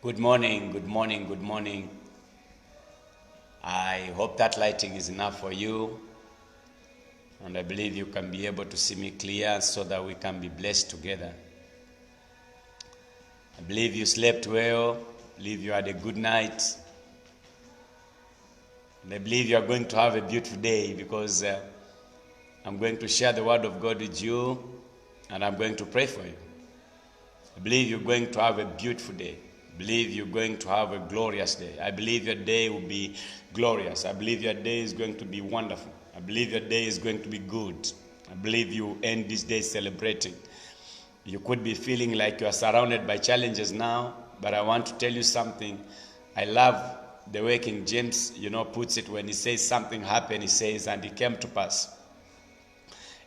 Good morning, good morning, good morning. I hope that lighting is enough for you, and I believe you can be able to see me clear so that we can be blessed together. I believe you slept well, I believe you had a good night, and I believe you are going to have a beautiful day because I'm going to share the word of God with you, and I'm going to pray for you. I believe you're going to have a beautiful day. I believe you're going to have a glorious day. I believe your day will be glorious. I believe your day is going to be wonderful. I believe your day is going to be good. I believe you end this day celebrating. You could be feeling like you are surrounded by challenges now, but I want to tell you something. I love the way King James, puts it when he says something happened, he says, and it came to pass.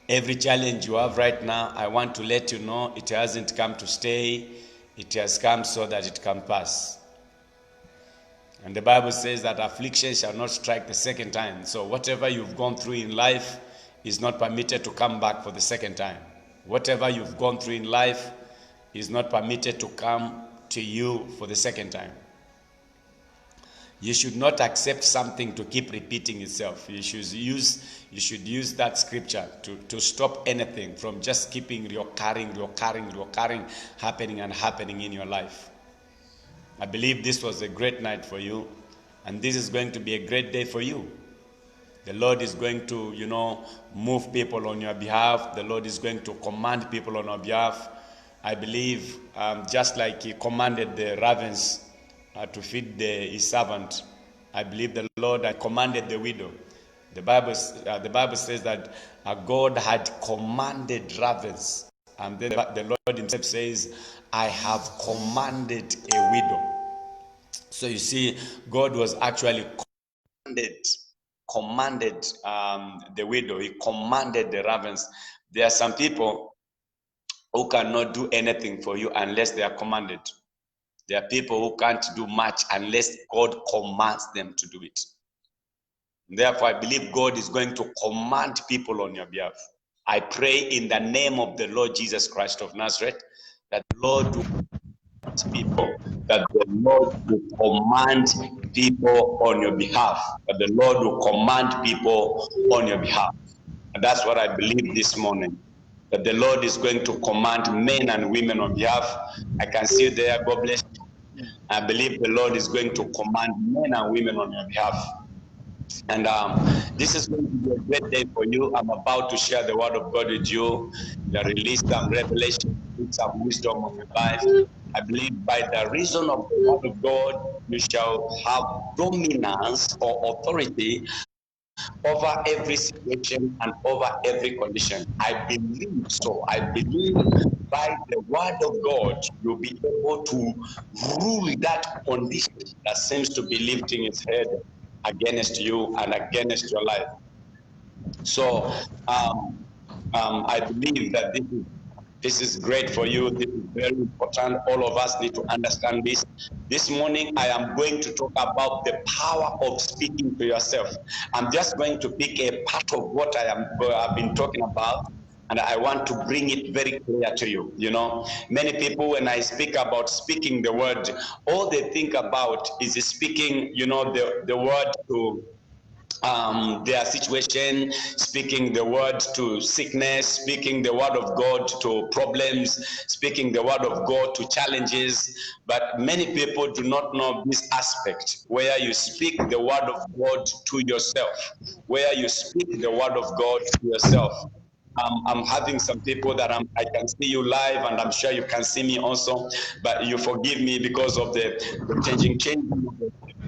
Every challenge you have right now, I want to let you know it hasn't come to stay. It has come so that it can pass. And the Bible says that affliction shall not strike the second time. So whatever you've gone through in life is not permitted to come back for the second time. Whatever you've gone through in life is not permitted to come to you for the second time. You should not accept something to keep repeating itself. You should use that scripture to stop anything from just keeping recurring, happening and happening in your life. I believe this was a great night for you, and this is going to be a great day for you. The Lord is going to, move people on your behalf. The Lord is going to command people on your behalf. I believe just like he commanded the ravens to feed his servant, I believe the Lord had commanded the widow. The Bible says that God had commanded ravens. And then the Lord himself says, I have commanded a widow. So you see, God was actually commanded the widow. He commanded the ravens. There are some people who cannot do anything for you unless they are commanded. There are people who can't do much unless God commands them to do it. Therefore, I believe God is going to command people on your behalf. I pray in the name of the Lord Jesus Christ of Nazareth that the Lord will command people, that the Lord will command people on your behalf, that the Lord will command people on your behalf. And that's what I believe this morning, that the Lord is going to command men and women on behalf. I can see you there. God bless you. I believe the Lord is going to command men and women on your behalf. And this is going to be a great day for you. I'm about to share the word of God with you, to release some revelation, some wisdom of your life. I believe by the reason of the word of God, you shall have dominance or authority over every situation and over every condition. I believe so. I believe by the word of God, you'll be able to rule that condition that seems to be lifting its head against you and against your life. So I believe that this is great for you. This is very important. All of us need to understand this. This morning, I am going to talk about the power of speaking to yourself. I'm just going to pick a part of what I've been talking about, and I want to bring it very clear to you. Many people, when I speak about speaking the word, all they think about is speaking, the word to their situation, speaking the word to sickness, speaking the word of God to problems, speaking the word of God to challenges. But many people do not know this aspect where you speak the word of God to yourself, where you speak the word of God to yourself. I'm having some people that I can see you live, and I'm sure you can see me also, but you forgive me because of the changing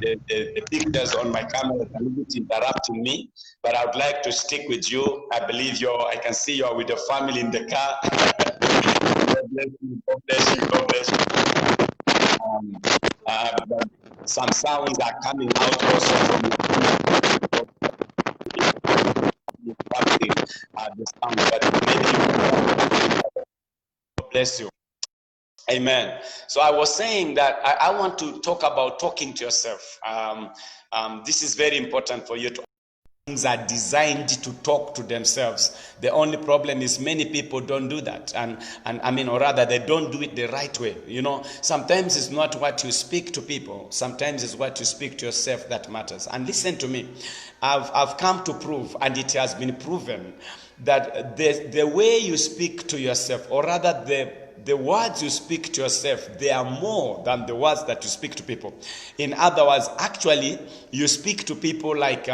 the pictures on my camera a little bit interrupting me, but I would like to stick with you. I believe I can see you're with your family in the car. God bless you, God bless you, God bless you. Some sounds are coming out also from the sound, but maybe God bless you. Amen. So I was saying that I want to talk about talking to yourself. This is very important for you to are designed to talk to themselves. The only problem is many people don't do that, and I mean, or rather, they don't do it the right way. You know, sometimes it's not what you speak to people, sometimes it's what you speak to yourself that matters. And listen to me, I've come to prove, and it has been proven, that the way you speak to yourself, or rather the words you speak to yourself, they are more than the words that you speak to people. In other words, actually, you speak to people like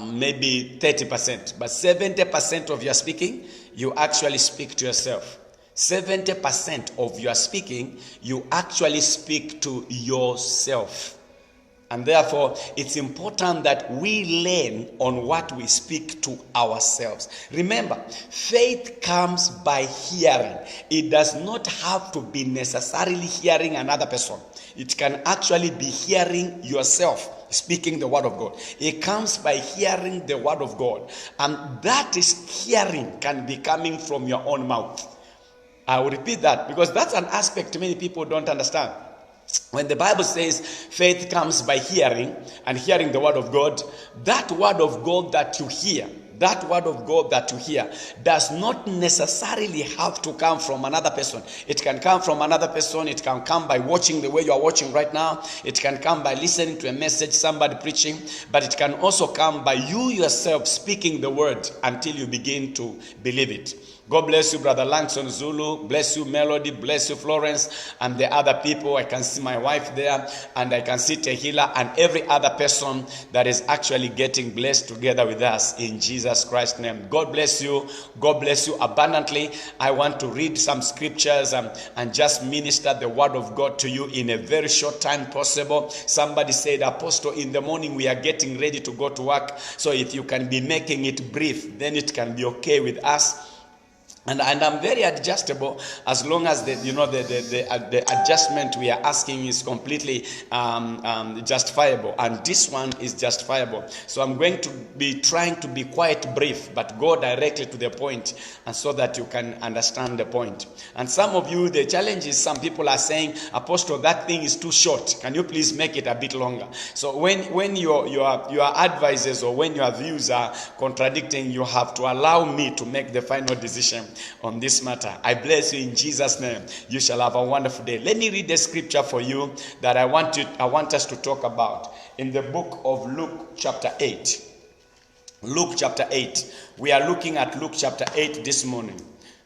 maybe 30%, but 70% of your speaking, you actually speak to yourself. 70% of your speaking, you actually speak to yourself. And therefore, it's important that we learn on what we speak to ourselves. Remember, faith comes by hearing. It does not have to be necessarily hearing another person. It can actually be hearing yourself speaking the word of God. It comes by hearing the word of God. And that is hearing can be coming from your own mouth. I will repeat that because that's an aspect many people don't understand. When the Bible says faith comes by hearing and hearing the word of God, that word of God that you hear, does not necessarily have to come from another person. It can come from another person. It can come by watching the way you are watching right now. It can come by listening to a message, somebody preaching. But it can also come by you yourself speaking the word until you begin to believe it. God bless you, Brother Langston Zulu. Bless you, Melody. Bless you, Florence. And the other people. I can see my wife there. And I can see Tehila and every other person that is actually getting blessed together with us in Jesus Christ's name. God bless you. God bless you abundantly. I want to read some scriptures and just minister the word of God to you in a very short time possible. Somebody said, Apostle, in the morning we are getting ready to go to work. So if you can be making it brief, then it can be okay with us. And I'm very adjustable as long as the adjustment we are asking is completely justifiable, and this one is justifiable. So I'm going to be trying to be quite brief, but go directly to the point, and so that you can understand the point. And some of you, the challenge is some people are saying, Apostle, that thing is too short. Can you please make it a bit longer? So when your advices or when your views are contradicting, you have to allow me to make the final decision on this matter. I bless you in Jesus' name. You shall have a wonderful day. Let me read the scripture for you that I want us to talk about in the book of Luke chapter 8. Luke chapter 8. We are looking at Luke chapter 8 this morning.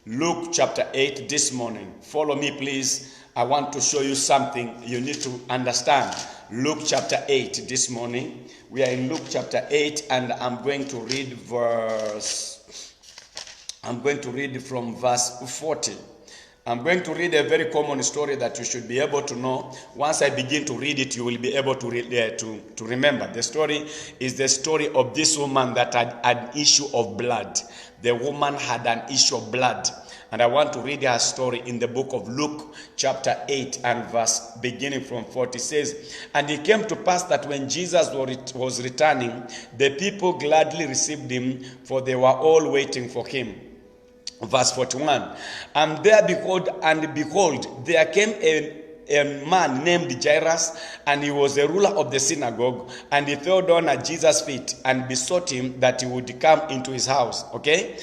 Luke chapter 8 this morning. Follow me, please. I want to show you something you need to understand. Luke chapter 8 this morning. We are in Luke chapter 8, and I'm going to read from verse 40. I'm going to read a very common story that you should be able to know. Once I begin to read it, you will be able to remember. The story is the story of this woman that had an issue of blood. The woman had an issue of blood. And I want to read her story in the book of Luke chapter 8 and verse beginning from 40. It says, and it came to pass that when Jesus was returning, the people gladly received him, for they were all waiting for him. Verse 41. And behold, there came a man named Jairus, and he was a ruler of the synagogue, and he fell down at Jesus' feet and besought him that he would come into his house. Okay?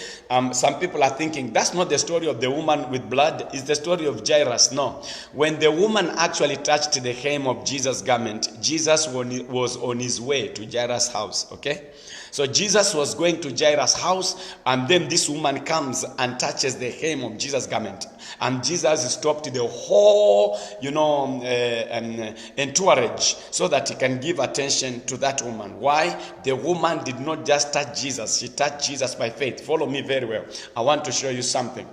Some people are thinking that's not the story of the woman with blood, it's the story of Jairus. No. When the woman actually touched the hem of Jesus' garment, Jesus was on his way to Jairus' house. Okay? So Jesus was going to Jairus' house, and then this woman comes and touches the hem of Jesus' garment. And Jesus stopped the whole, entourage so that he can give attention to that woman. Why? The woman did not just touch Jesus. She touched Jesus by faith. Follow me very well. I want to show you something.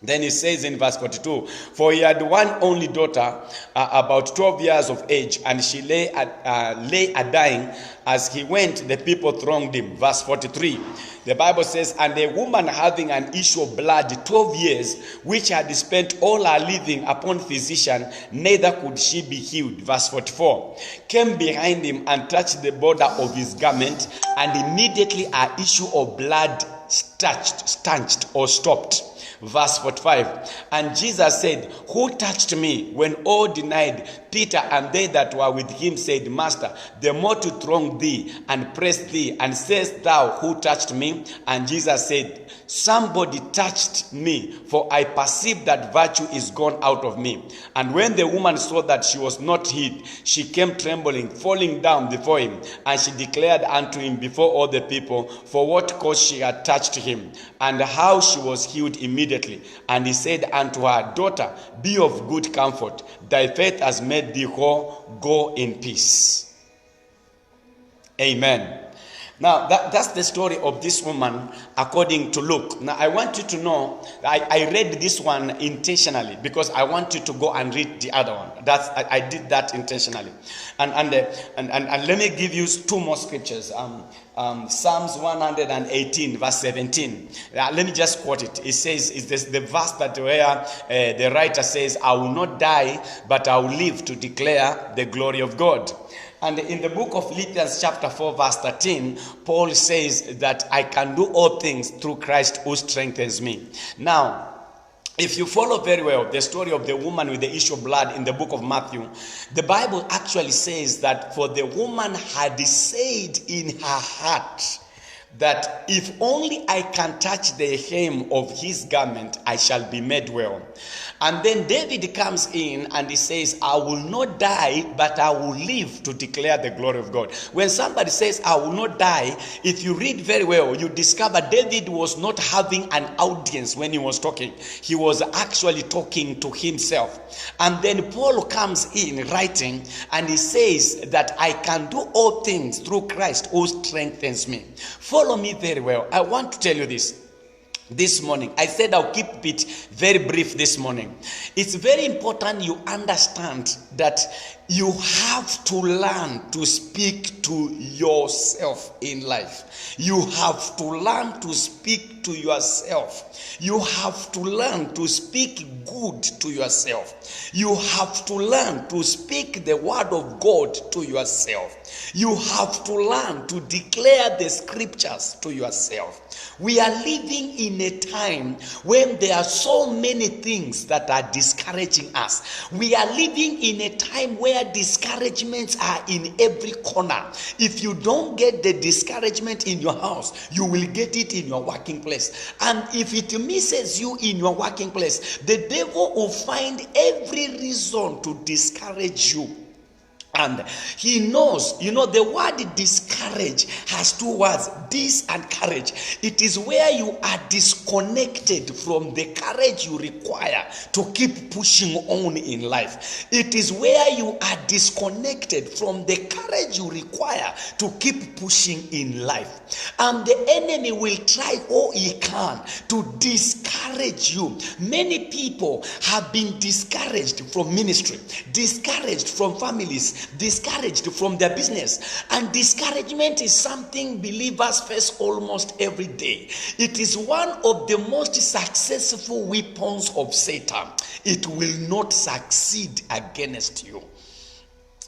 Then he says in verse 42, for he had one only daughter, about 12 years of age, and she lay a dying. As he went, the people thronged him. Verse 43, the Bible says, and a woman having an issue of blood 12 years, which had spent all her living upon physician, neither could she be healed. Verse 44, came behind him and touched the border of his garment, and immediately her issue of blood stanched or stopped. Verse 45. And Jesus said, who touched me? When all denied, Peter and they that were with him said, Master, the multitude throng thee and press thee, and sayest thou, who touched me? And Jesus said, somebody touched me, for I perceive that virtue is gone out of me. And when the woman saw that she was not hid, she came trembling, falling down before him, and she declared unto him before all the people for what cause she had touched him, and how she was healed immediately. And he said unto her, Daughter, be of good comfort, thy faith has made thee whole, go in peace. Amen. Now, that's the story of this woman according to Luke. Now, I want you to know, I read this one intentionally because I want you to go and read the other one. I did that intentionally. And let me give you two more scriptures. Psalms 118, verse 17. Let me just quote it. It says, is this the verse that where the writer says, I will not die, but I will live to declare the glory of God. And in the book of Philippians chapter 4 verse 13, Paul says that I can do all things through Christ who strengthens me. Now, if you follow very well the story of the woman with the issue of blood in the book of Matthew, the Bible actually says that for the woman had said in her heart that if only I can touch the hem of his garment, I shall be made well. And then David comes in and he says, I will not die, but I will live to declare the glory of God. When somebody says, I will not die, if you read very well, you discover David was not having an audience when he was talking. He was actually talking to himself. And then Paul comes in writing and he says that I can do all things through Christ who strengthens me. Follow me very well. I want to tell you this morning. I said I'll keep it very brief this morning. It's very important you understand that you have to learn to speak to yourself in life. You have to learn to speak to yourself. You have to learn to speak good to yourself. You have to learn to speak the word of God to yourself. You have to learn to declare the scriptures to yourself. We are living in a time when there are so many things that are discouraging us. We are living in a time where discouragements are in every corner. If you don't get the discouragement in your house, you will get it in your working place. And if it misses you in your working place, the devil will find every reason to discourage you. And he knows, the word discourage has two words, dis and courage. It is where you are disconnected from the courage you require to keep pushing on in life. It is where you are disconnected from the courage you require to keep pushing in life. And the enemy will try all he can to discourage you. Many people have been discouraged from ministry, discouraged from families, discouraged from their business. And discouragement is something believers face almost every day. It is one of the most successful weapons of Satan. It will not succeed against you.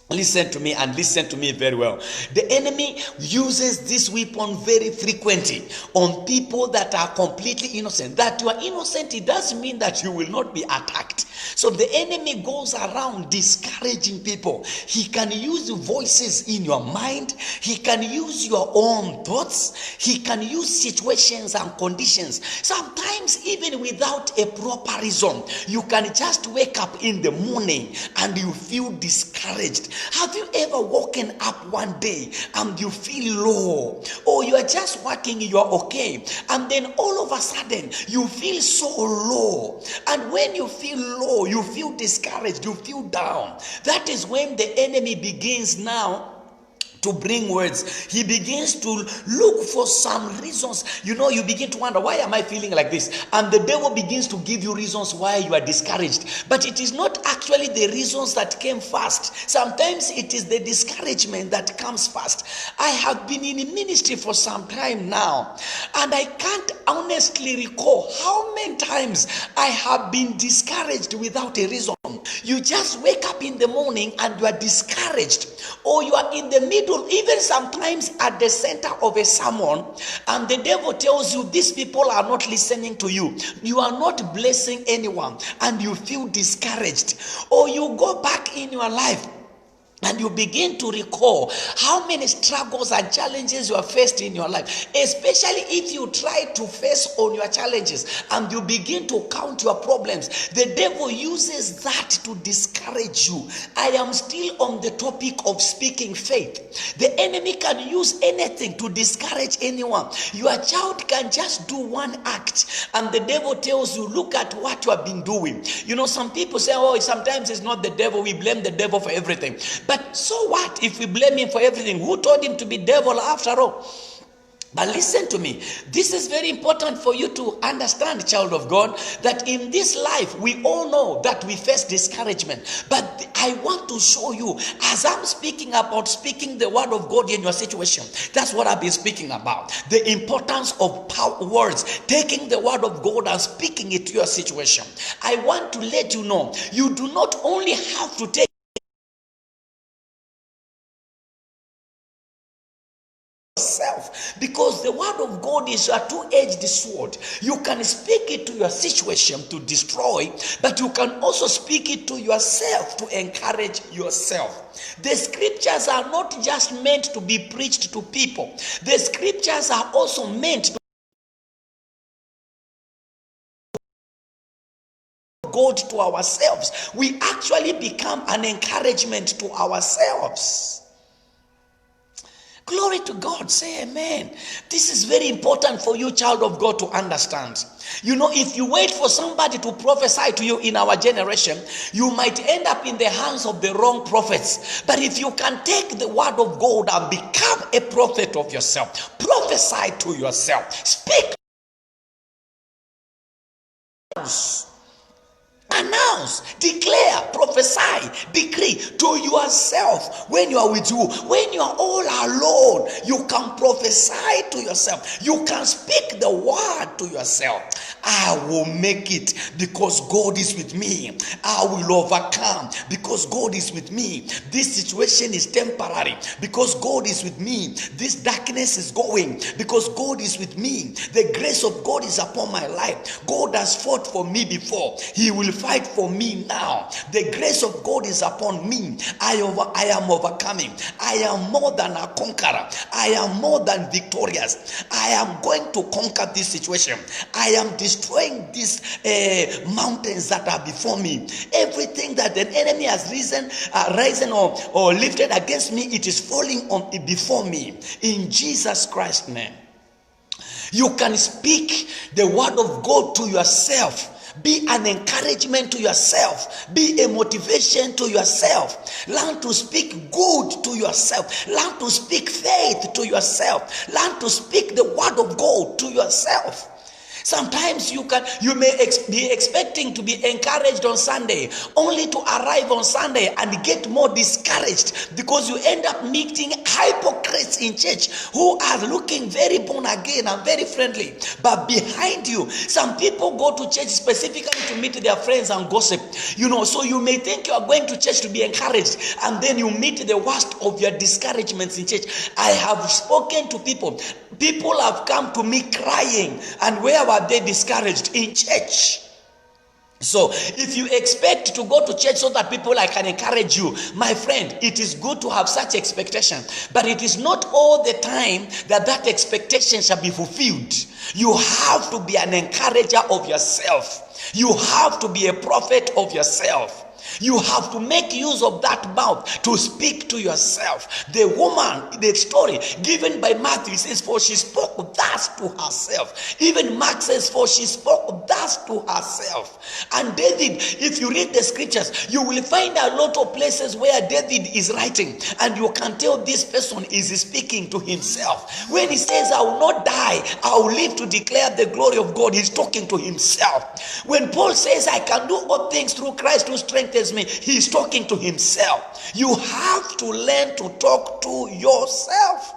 Listen to me and listen to me very well. The enemy uses this weapon very frequently on people that are completely innocent. That you are innocent, it doesn't mean that you will not be attacked. So the enemy goes around discouraging people. He can use voices in your mind. He can use your own thoughts. He can use situations and conditions. Sometimes even without a proper reason, you can just wake up in the morning and you feel discouraged. Have you ever woken up one day and you feel low? Or you are just working, you are okay. And then all of a sudden, you feel so low. And when you feel low, you feel discouraged, you feel down. That is when the enemy begins now to bring words. He begins to look for some reasons. You begin to wonder, why am I feeling like this? And the devil begins to give you reasons why you are discouraged. But it is not actually the reasons that came first. Sometimes it is the discouragement that comes first. I have been in ministry for some time now, and I can't honestly recall how many times I have been discouraged without a reason. You just wake up in the morning and you are discouraged, or you are in the middle middle, even sometimes at the center of a sermon, and the devil tells you these people are not listening to you, you are not blessing anyone, and you feel discouraged, or you go back in your life and you begin to recall how many struggles and challenges you have faced in your life, especially if you try to face on your challenges and you begin to count your problems. The devil uses that to discourage you. I am still on the topic of speaking faith. The enemy can use anything to discourage anyone. Your child can just do one act and the devil tells you, look at what you have been doing. You know, some people say, oh, sometimes it's not the devil, we blame the devil for everything. But so what if we blame him for everything? Who told him to be devil after all? But listen to me, this is very important for you to understand, child of God, that in this life, we all know that we face discouragement. But I want to show you, as I'm speaking about speaking the word of God in your situation, that's what I've been speaking about. The importance of words, taking the word of God and speaking it to your situation. I want to let you know, you do not only have to take yourself, because the word of God is a two-edged sword. You can speak it to your situation to destroy, but you can also speak it to yourself to encourage yourself. The scriptures are not just meant to be preached to people. The scriptures are also meant to God to ourselves. We actually become an encouragement to ourselves. Glory to God. Say amen. This is very important for you, child of God, to understand. You know, if you wait for somebody to prophesy to you in our generation, you might end up in the hands of the wrong prophets. But if you can take the word of God and become a prophet of yourself, prophesy to yourself, speak, announce, declare, prophesy, decree to yourself. When you are with you, when you are all alone, you can prophesy to yourself. You can speak the word to yourself. I will make it because God is with me. I will overcome because God is with me. This situation is temporary because God is with me. This darkness is going because God is with me. The grace of God is upon my life. God has fought for me before. He will fight for me now. The grace of God is upon me. I am overcoming. I am more than a conqueror. I am more than victorious. I am going to conquer this situation. I am destroying these mountains that are before me. Everything that the enemy has risen or lifted against me, it is falling on before me. In Jesus Christ's name. You can speak the word of God to yourself. Be an encouragement to yourself. Be a motivation to yourself. Learn to speak good to yourself. Learn to speak faith to yourself. Learn to speak the word of God to yourself. Sometimes you may be expecting to be encouraged on Sunday, only to arrive on Sunday and get more discouraged because you end up meeting hypocrites in church who are looking very born again and very friendly, but behind you, some people go to church specifically to meet their friends and gossip. You know, so you may think you are going to church to be encouraged, and then you meet the worst of your discouragements in church. I have spoken to people. People have come to me crying, and where were they discouraged? In church. So if you expect to go to church so that people can encourage you, my friend, it is good to have such expectation, but it is not all the time that expectation shall be fulfilled. You have to be an encourager of yourself. You have to be a prophet of yourself. You have to make use of that mouth to speak to yourself. The woman, the story given by Matthew says, for she spoke thus to herself. Even Mark says, for she spoke thus to herself. And David, if you read the scriptures, you will find a lot of places where David is writing, and you can tell this person is speaking to himself. When he says, I will not die, I will live to declare the glory of God, he's talking to himself. When Paul says, I can do all things through Christ who strengthens me, he's talking to himself. You have to learn to talk to yourself.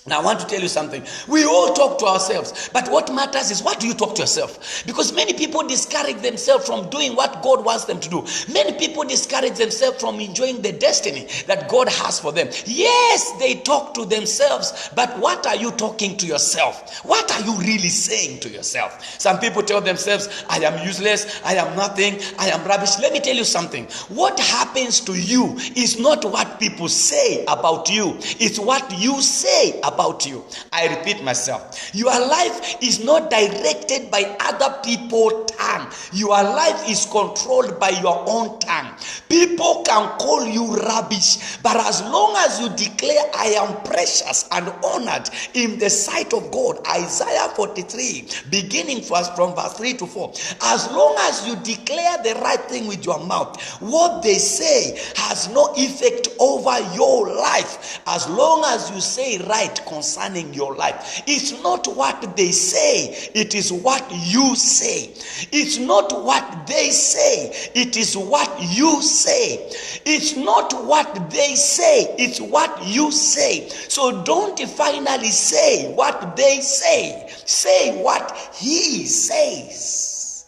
Now, I want to tell you something. We all talk to ourselves, but what matters is what do you talk to yourself? Because many people discourage themselves from doing what God wants them to do. Many people discourage themselves from enjoying the destiny that God has for them. Yes, they talk to themselves, but what are you talking to yourself? What are you really saying to yourself? Some people tell themselves, I am useless, I am nothing, I am rubbish. Let me tell you something. What happens to you is not what people say about you, it's what you say about you. I repeat myself. Your life is not directed by other people's tongue. Your life is controlled by your own tongue. People can call you rubbish, but as long as you declare, I am precious and honored in the sight of God, Isaiah 43, beginning from verse 3 to 4, as long as you declare the right thing with your mouth, what they say has no effect over your life. As long as you say right concerning your life, it's not what they say, it is what you say. It's not what they say, it is what you say. It's not what they say, it's what you say. So don't finally say what they say, say what he says.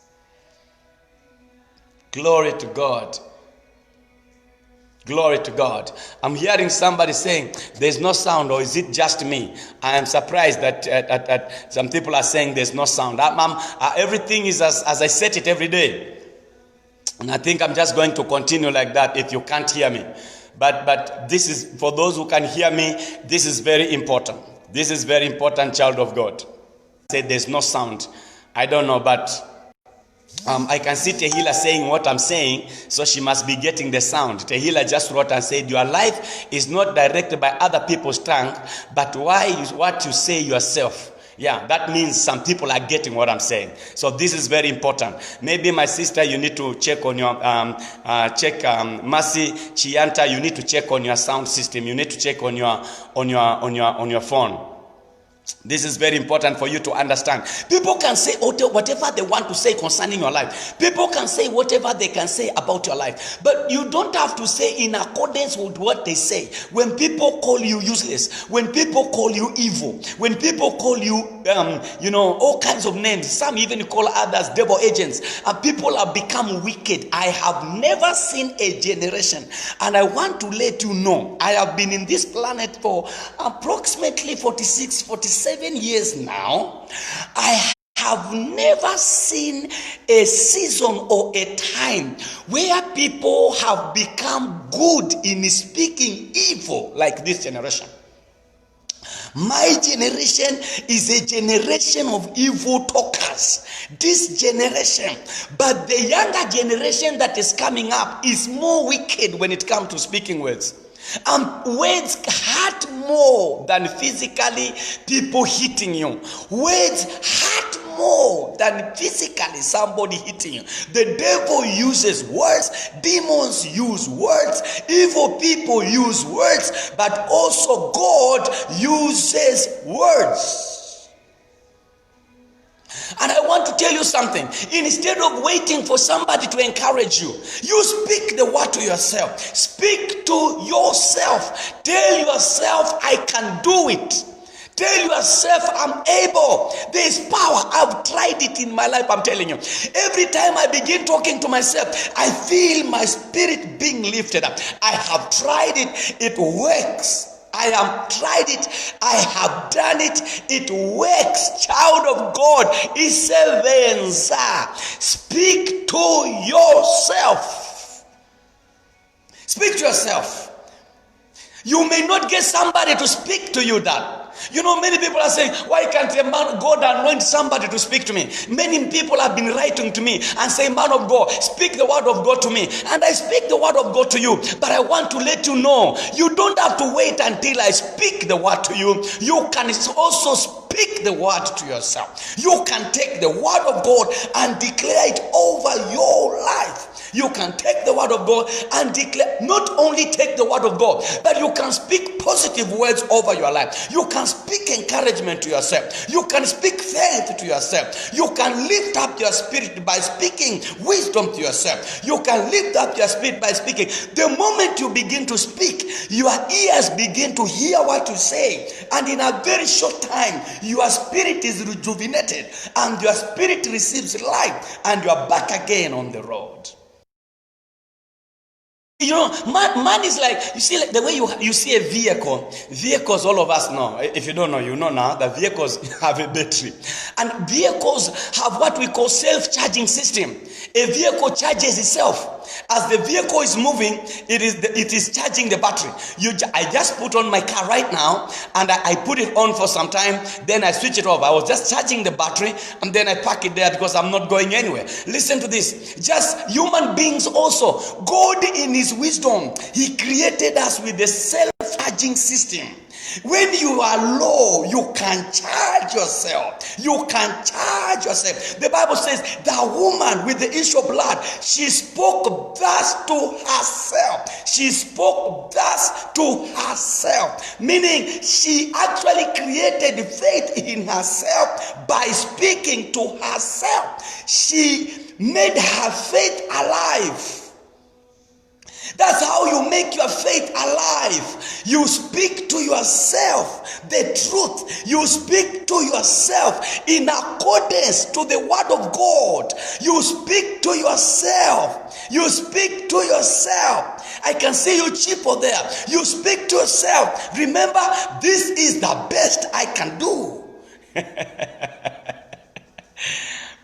Glory to God. Glory to God. I'm hearing somebody saying there's no sound, or is it just me? I am surprised that some people are saying there's no sound. Everything is as I set it every day. And I think I'm just going to continue like that if you can't hear me. But this is, for those who can hear me, this is very important. This is very important, child of God. I said there's no sound. I don't know, but I can see Tehila saying what I'm saying, so she must be getting the sound. Tehila just wrote and said, your life is not directed by other people's tongue, but what you say yourself. Yeah, that means some people are getting what I'm saying. So this is very important. Maybe my sister, you need to check on your Mercy Chianta, you need to check on your sound system. You need to check on your phone. This is very important for you to understand. People can say whatever they want to say concerning your life. People can say whatever they can say about your life. But you don't have to say in accordance with what they say. When people call you useless, when people call you evil, when people call you, all kinds of names, some even call others devil agents, and people have become wicked. I have never seen a generation, and I want to let you know, I have been in this planet for approximately 47 years now. I have never seen a season or a time where people have become good in speaking evil like this generation. My generation is a generation of evil talkers. This generation. But the younger generation that is coming up is more wicked when it comes to speaking words. Words hurt more than physically people hitting you. Words hurt more than physically somebody hitting you. The devil uses words, demons use words, evil people use words, but also God uses words. And I want to tell you something. Instead of waiting for somebody to encourage you, you speak the word to yourself. Speak to yourself. Tell yourself, I can do it. Tell yourself, I'm able. There is power. I've tried it in my life, I'm telling you. Every time I begin talking to myself, I feel my spirit being lifted up. I have tried it. It works. I have tried it. I have done it. It works. Child of God, isevenza. Speak to yourself. Speak to yourself. You may not get somebody to speak to you that. Many people are saying, why can't a man God anoint somebody to speak to me? Many people have been writing to me and saying, man of God, speak the word of God to me. And I speak the word of God to you. But I want to let you know, you don't have to wait until I speak the word to you. You can also speak the word to yourself. You can take the word of God and declare it over your life. You can take the word of God and declare, not only take the word of God, but you can speak positive words over your life. You can speak encouragement to yourself. You can speak faith to yourself. You can lift up your spirit by speaking wisdom to yourself. You can lift up your spirit by speaking. The moment you begin to speak, your ears begin to hear what you say, and in a very short time, your spirit is rejuvenated and your spirit receives life, and you are back again on the road. You know, man is like, you see, like the way you see a vehicle. Vehicles, all of us know. If you don't know, you know now that vehicles have a battery, and vehicles have what we call self-charging system. A vehicle charges itself. As the vehicle is moving, it is charging the battery. I just put on my car right now, and I put it on for some time, then I switch it off. I was just charging the battery, and then I park it there because I'm not going anywhere. Listen to this. Just human beings also. God in his wisdom, he created us with a self-charging system. When you are low, you can charge yourself. You can charge yourself. The Bible says the woman with the issue of blood, she spoke thus to herself. She spoke thus to herself. Meaning she actually created faith in herself by speaking to herself. She made her faith alive. That's how you make your faith alive. You speak to yourself the truth. You speak to yourself in accordance to the word of God. You speak to yourself. You speak to yourself. I can see you cheaper there. You speak to yourself. Remember, this is the best I can do.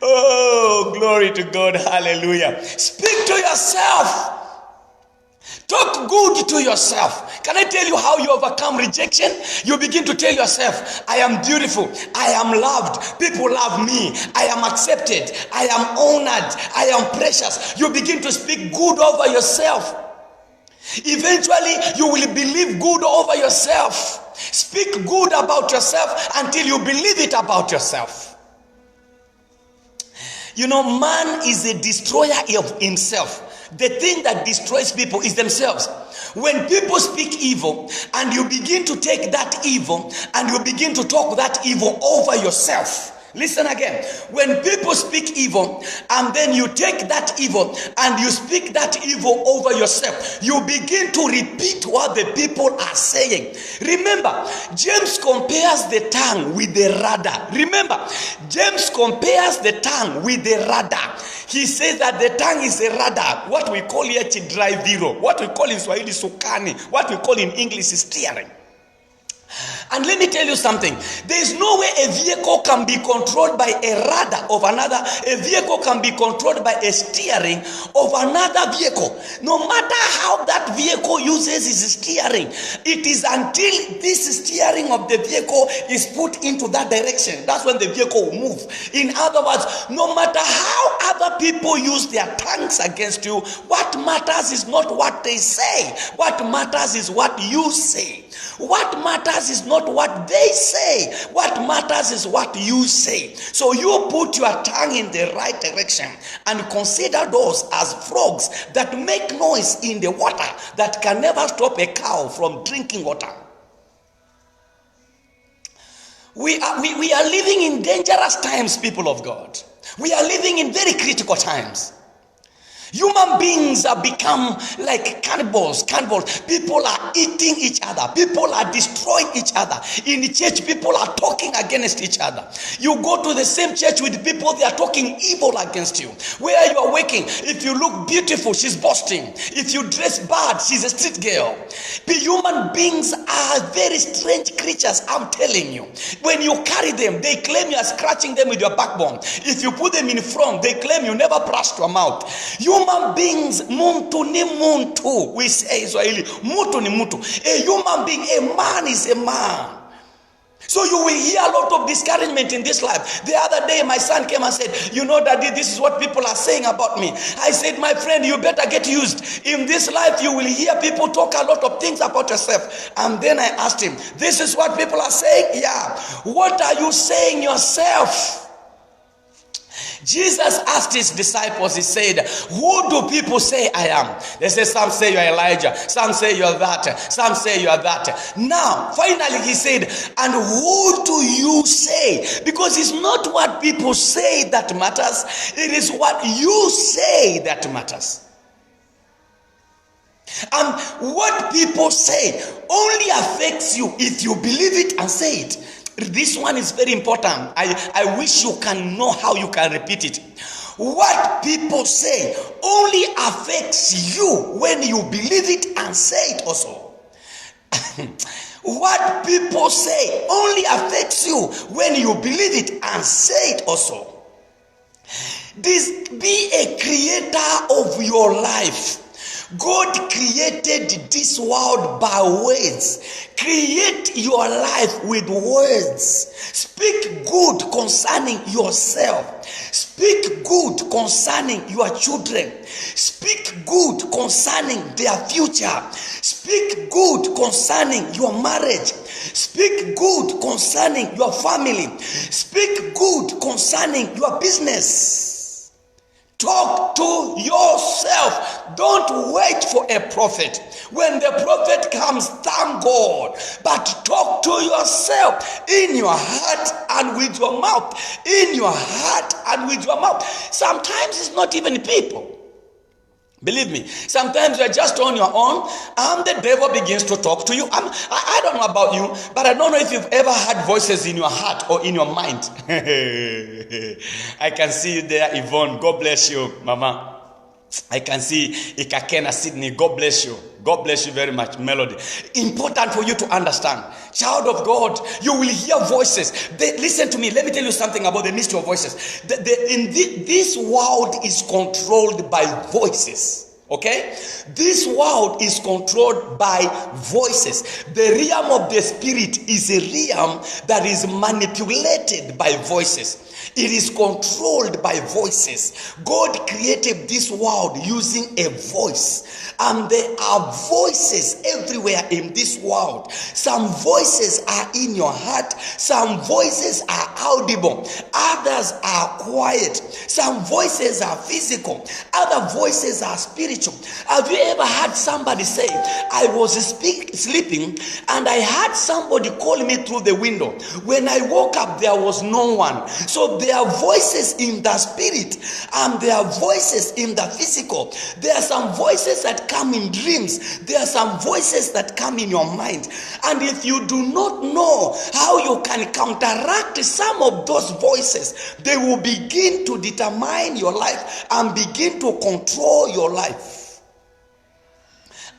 Oh, glory to God. Hallelujah. Speak to yourself. Talk good to yourself. Can I tell you how you overcome rejection? You begin to tell yourself, I am beautiful. I am loved. People love me. I am accepted. I am honored. I am precious. You begin to speak good over yourself. Eventually, you will believe good over yourself. Speak good about yourself until you believe it about yourself. You know, man is a destroyer of himself. The thing that destroys people is themselves. When people speak evil and you begin to take that evil and you begin to talk that evil over yourself. Listen again. When people speak evil and then you take that evil and you speak that evil over yourself, you begin to repeat what the people are saying. Remember, James compares the tongue with the rudder. Remember, James compares the tongue with the rudder. He says that the tongue is a rudder. What we call here chidriviro. What we call in Swahili sukani. What we call in English is steering. And let me tell you something. There is no way a vehicle can be controlled by a rudder of another. A vehicle can be controlled by a steering of another vehicle. No matter how that vehicle uses its steering, it is until this steering of the vehicle is put into that direction. That's when the vehicle will move. In other words, no matter how other people use their tongues against you, what matters is not what they say. What matters is what you say. What matters is not what they say. What matters is what you say. So you put your tongue in the right direction and consider those as frogs that make noise in the water that can never stop a cow from drinking water. We are living in dangerous times, people of God. We are living in very critical times. Human beings have become like cannibals. People are eating each other. People are destroying each other. In the church, people are talking against each other. You go to the same church with people, they are talking evil against you. Where you are working, if you look beautiful, she's boasting. If you dress bad, she's a street girl. Human beings are very strange creatures, I'm telling you. When you carry them, they claim you are scratching them with your backbone. If you put them in front, they claim you never brushed your mouth. Human beings, muntu ni muntu. We say Swahili, mutu ni mutu. A human being, a man is a man. So you will hear a lot of discouragement in this life. The other day, my son came and said, you know, Daddy, this is what people are saying about me. I said, my friend, you better get used. In this life, you will hear people talk a lot of things about yourself. And then I asked him, this is what people are saying? Yeah. What are you saying yourself? Jesus asked his disciples, he said, who do people say I am? They say, some say you are Elijah, some say you are that, some say you are that. Now, finally he said, and who do you say? Because it's not what people say that matters, it is what you say that matters. And what people say only affects you if you believe it and say it. This one is very important. I wish you can know how you can repeat it. What people say only affects you when you believe it and say it also. What people say only affects you when you believe it and say it also. This, be a creator of your life. God created this world by words. Create your life with words. Speak good concerning yourself. Speak good concerning your children. Speak good concerning their future. Speak good concerning your marriage. Speak good concerning your family. Speak good concerning your business. Talk to yourself. Don't wait for a prophet. When the prophet comes, thank God. But talk to yourself in your heart and with your mouth. In your heart and with your mouth. Sometimes it's not even people. Believe me, sometimes you're just on your own and the devil begins to talk to you. I don't know about you, but I don't know if you've ever had voices in your heart or in your mind. I can see you there, Yvonne. God bless you, Mama. I can see Ikakena, Sydney. God bless you. God bless you very much, Melody. Important for you to understand. Child of God, you will hear voices. Listen to me. Let me tell you something about the mystery of voices. This world is controlled by voices. Okay? This world is controlled by voices. The realm of the spirit is a realm that is manipulated by voices. It is controlled by voices. God created this world using a voice. And there are voices everywhere in this world. Some voices are in your heart. Some voices are audible. Others are quiet. Some voices are physical. Other voices are spiritual. Have you ever had somebody say, I was sleeping and I had somebody call me through the window. When I woke up, there was no one. So there are voices in the spirit and there are voices in the physical. There are some voices that come in dreams. There are some voices that come in your mind. And if you do not know how you can counteract some of those voices, they will begin to determine your life and begin to control your life.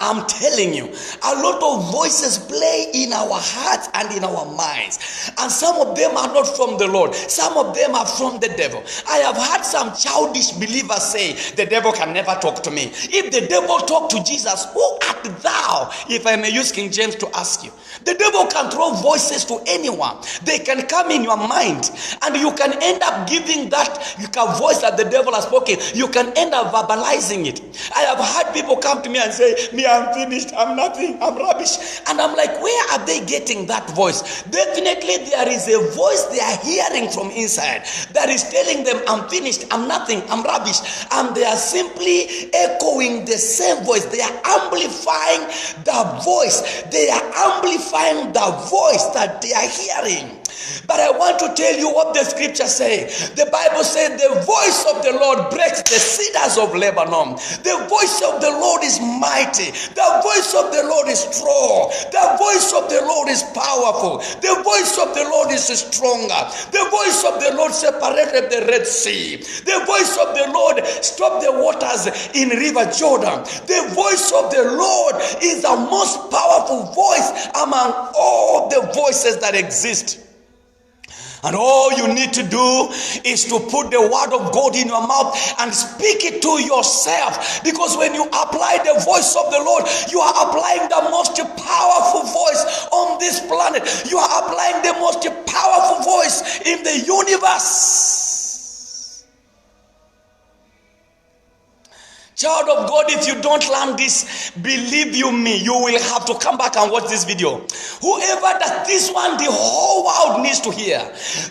I'm telling you, a lot of voices play in our hearts and in our minds. And some of them are not from the Lord. Some of them are from the devil. I have heard some childish believers say, the devil can never talk to me. If the devil talked to Jesus, who art thou? If I may use King James to ask you. The devil can throw voices to anyone. They can come in your mind and you can end up giving that voice that the devil has spoken. You can end up verbalizing it. I have had people come to me and say, me, I'm finished, I'm nothing, I'm rubbish. And I'm like, where are they getting that voice? Definitely there is a voice they are hearing from inside that is telling them, I'm finished, I'm nothing, I'm rubbish. And they are simply echoing the same voice. They are amplifying the voice. They are amplifying the voice that they are hearing. But I want to tell you what the scripture says. The Bible said the voice of the Lord breaks the cedars of Lebanon. The voice of the Lord is mighty. The voice of the Lord is strong. The voice of the Lord is powerful. The voice of the Lord is stronger. The voice of the Lord separated the Red Sea. The voice of the Lord stopped the waters in River Jordan. The voice of the Lord is the most powerful voice among all the voices that exist. And all you need to do is to put the word of God in your mouth and speak it to yourself. Because when you apply the voice of the Lord, you are applying the most powerful voice on this planet. You are applying the most powerful voice in the universe. Child of God, if you don't learn this, believe you me, you will have to come back and watch this video. Whoever does this one, the whole world needs to hear.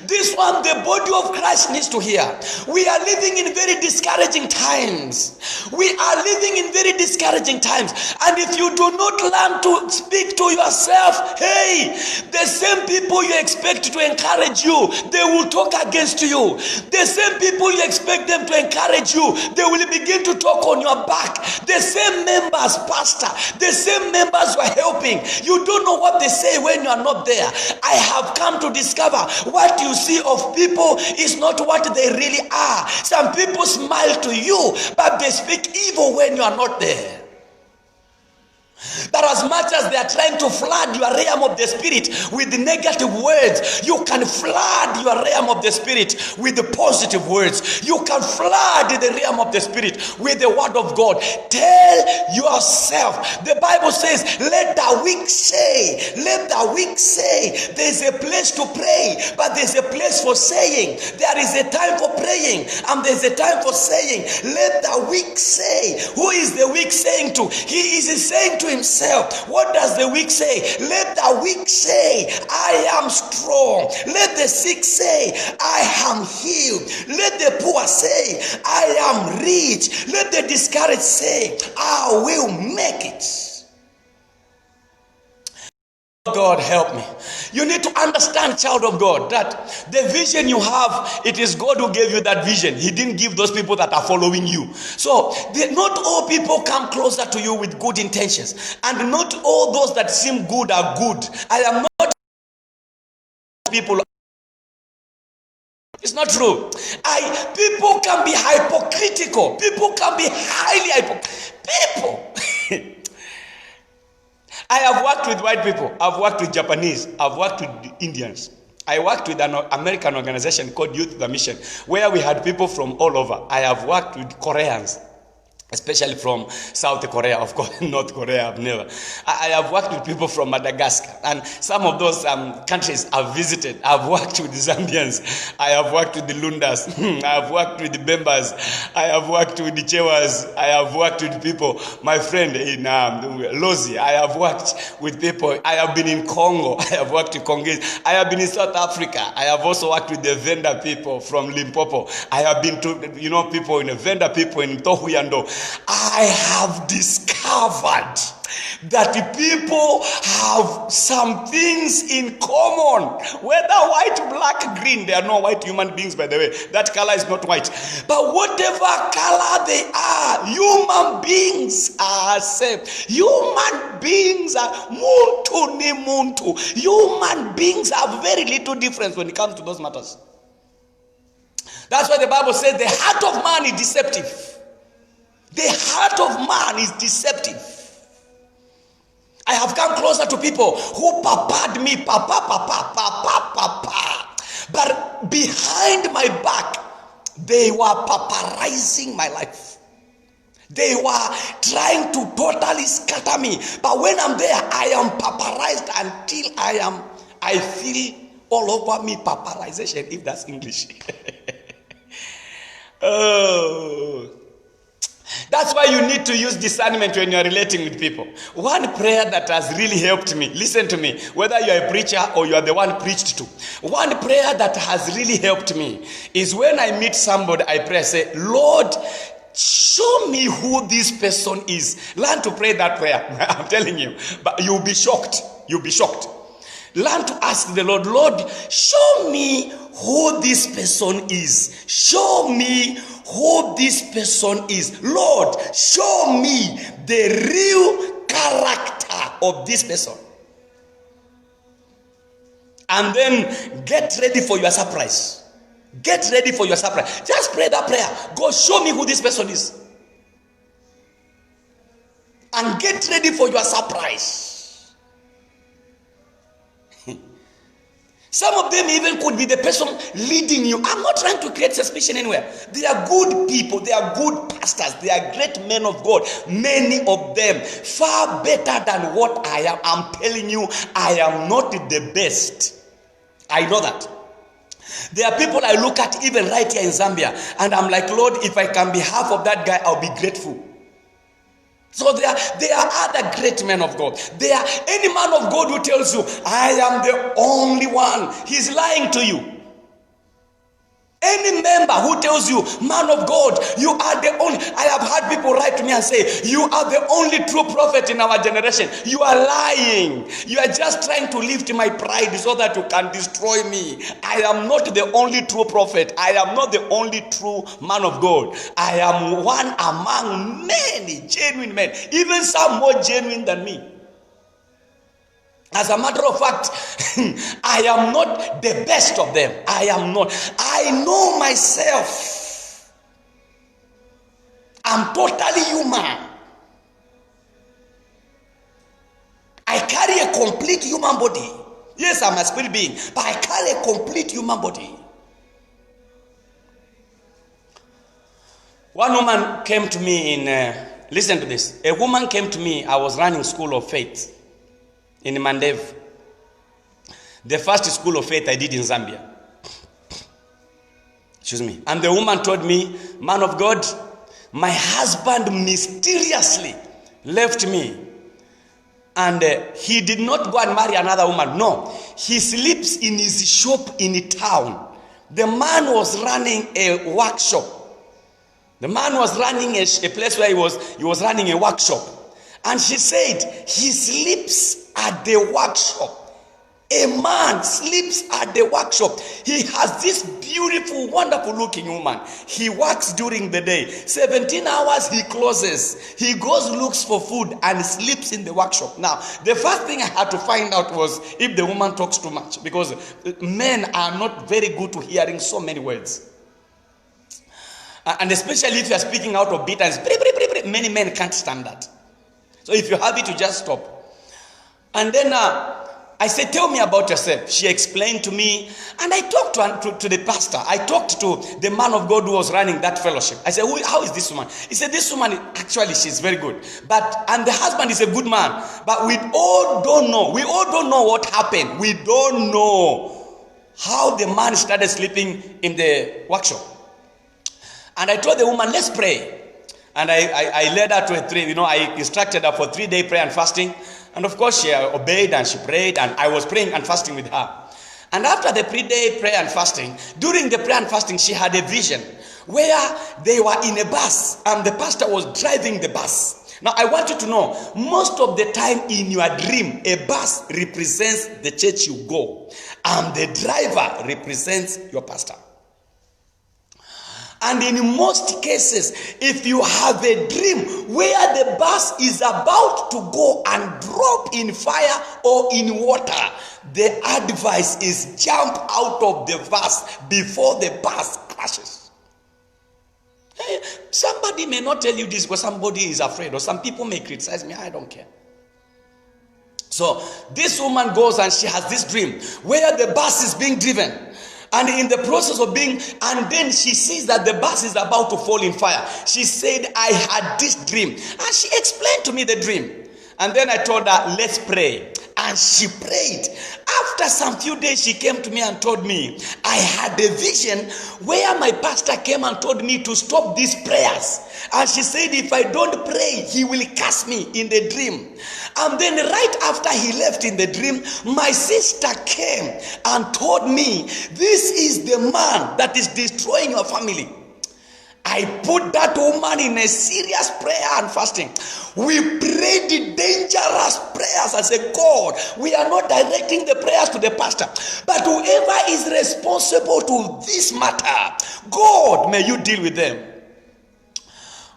This one, the body of Christ needs to hear. We are living in very discouraging times. We are living in very discouraging times. And if you do not learn to speak to yourself, hey, the same people you expect to encourage you, they will talk against you. The same people you expect them to encourage you, they will begin to talk on your back. The same members, pastor, the same members you are helping, you don't know what they say when you are not there. I have come to discover what you see of people is not what they really are. Some people smile to you, but they speak evil when you are not there. That as much as they are trying to flood your realm of the spirit with negative words, you can flood your realm of the spirit with the positive words. You can flood the realm of the spirit with the word of God. Tell yourself. The Bible says, let the weak say, let the weak say. There's a place to pray, but there's a place for saying. There is a time for praying, and there's a time for saying. Let the weak say. Who is the weak saying to? He is saying to himself. What does the weak say? Let the weak say, I am strong. Let the sick say, I am healed. Let the poor say, I am rich. Let the discouraged say, I will make it. God help me. You need to understand, child of God, that the vision you have, it is God who gave you that vision. He didn't give those people that are following you. So not all people come closer to you with good intentions, and not all those that seem good are good. I am not people. It's not true. People can be hypocritical. People can be highly hypocritical. People. I have worked with white people. I've worked with Japanese. I've worked with Indians. I worked with an American organization called Youth the Mission, where we had people from all over. I have worked with Koreans, especially from South Korea, of course, North Korea, I've never. I have worked with people from Madagascar, and some of those countries I've visited. I've worked with the Zambians, I have worked with the Lundas, I have worked with the Bembas, I have worked with the Chewas, I have worked with people, my friend in Lozi, I have worked with people, I have been in Congo, I have worked with Congolese, I have been in South Africa, I have also worked with the Venda people from Limpopo, I have been to, people in the Venda people in Tohuyando. I have discovered that people have some things in common. Whether white, black, green, they are not white human beings, by the way. That color is not white. But whatever color they are, human beings are same. Human beings are muntu ni muntu. Human beings have very little difference when it comes to those matters. That's why the Bible says the heart of man is deceptive. The heart of man is deceptive. I have come closer to people who papaed me, papa. But behind my back, they were paparizing my life. They were trying to totally scatter me. But when I'm there, I am paparized until I feel all over me paparization, if that's English. Oh. That's why you need to use discernment when you're relating with people. One prayer that has really helped me, listen to me, whether you're a preacher or you are the one preached to. One prayer that has really helped me is when I meet somebody, I pray, I say, Lord, show me who this person is. Learn to pray that prayer. I'm telling you. But you'll be shocked. You'll be shocked. Learn to ask the Lord, Lord, show me who this person is. Show me who this person is. Lord, show me the real character of this person. And then get ready for your surprise. Get ready for your surprise. Just pray that prayer. God, show me who this person is. And get ready for your surprise. Some of them even could be the person leading you. I'm not trying to create suspicion anywhere. They are good people. They are good pastors. They are great men of God. Many of them far better than what I am. I'm telling you, I am not the best. I know that. There are people I look at even right here in Zambia, and I'm like, Lord, if I can be half of that guy, I'll be grateful. So there are other great men of God. There are any man of God who tells you, I am the only one, he's lying to you. Any member who tells you, man of God, you are the only, I have had people write to me and say, you are the only true prophet in our generation. You are lying. You are just trying to lift my pride so that you can destroy me. I am not the only true prophet. I am not the only true man of God. I am one among many genuine men, even some more genuine than me. As a matter of fact, I am not the best of them. I am not. I know myself. I'm totally human. I carry a complete human body. Yes, I'm a spirit being, but I carry a complete human body. One woman came to me listen to this. A woman came to me. I was running School of Faith in Mandev. The first School of Faith I did in Zambia. Excuse me. And the woman told me, man of God, my husband mysteriously left me. And he did not go and marry another woman. No. He sleeps in his shop in town. The man was running a workshop. The man was running a place where he was running a workshop. And she said, he sleeps at the workshop. A man sleeps at the workshop. He has this beautiful, wonderful looking woman. He works during the day. 17 hours he closes. He goes, looks for food and sleeps in the workshop. Now, the first thing I had to find out was if the woman talks too much, because men are not very good to hearing so many words. And especially if you are speaking out of bitterness, many men can't stand that. So if you have it, you just stop. And then I said, tell me about yourself. She explained to me, and I talked to the pastor. I talked to the man of God who was running that fellowship. I said, how is this woman? He said, this woman, actually, she's very good. And the husband is a good man. But we all don't know. We all don't know what happened. We don't know how the man started sleeping in the workshop. And I told the woman, let's pray. And I led her to I instructed her for 3-day prayer and fasting. And of course, she obeyed and she prayed, and I was praying and fasting with her. And after the 3-day prayer and fasting, during the prayer and fasting, she had a vision where they were in a bus and the pastor was driving the bus. Now, I want you to know, most of the time in your dream, a bus represents the church you go, and the driver represents your pastor. And in most cases, if you have a dream where the bus is about to go and drop in fire or in water, the advice is jump out of the bus before the bus crashes. Hey, somebody may not tell you this because somebody is afraid, or some people may criticize me. I don't care. So this woman goes and she has this dream where the bus is being driven. And in the process of and then she sees that the bus is about to fall in fire. She said, I had this dream. And she explained to me the dream. And then I told her, let's pray. And she prayed. After some few days, she came to me and told me, I had a vision where my pastor came and told me to stop these prayers. And she said, if I don't pray, he will curse me in the dream. And then right after he left in the dream, my sister came and told me, this is the man that is destroying your family. I put that woman in a serious prayer and fasting. We prayed the dangerous prayers. I said, God, we are not directing the prayers to the pastor, but whoever is responsible to this matter, God, may you deal with them.